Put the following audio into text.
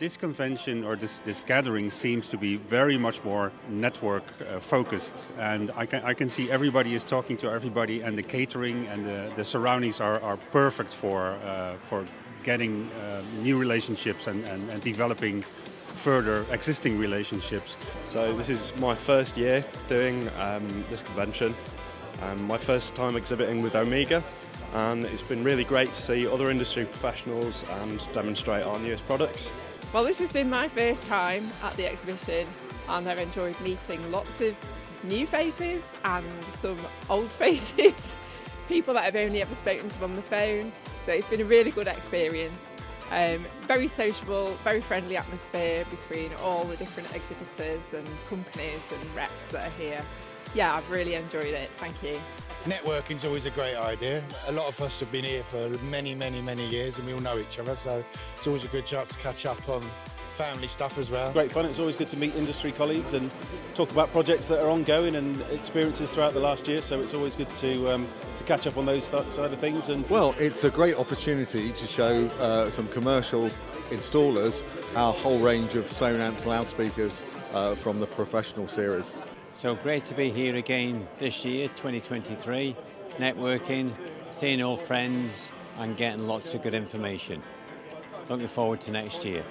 This convention or this gathering seems to be very much more network focused, and I can see everybody is talking to everybody, and the catering and the surroundings are perfect for getting new relationships and developing further existing relationships. So this is my first year doing this convention, my first time exhibiting with Omega, and it's been really great to see other industry professionals and demonstrate our newest products. Well, this has been my first time at the exhibition, and I've enjoyed meeting lots of new faces and some old faces, people that I've only ever spoken to on the phone. So it's been a really good experience. Very sociable, very friendly atmosphere between all the different exhibitors and companies and reps that are here. Yeah, I've really enjoyed it. Thank you. Networking's always a great idea. A lot of us have been here for many years and we all know each other, so it's always a good chance to catch up on family stuff as well. Great fun. It's always good to meet industry colleagues and talk about projects that are ongoing and experiences throughout the last year, so it's always good to catch up on those side of things. And well, it's a great opportunity to show some commercial installers our whole range of Sonance loudspeakers from the professional series. So great to be here again this year, 2023, networking, seeing old friends and getting lots of good information. Looking forward to next year.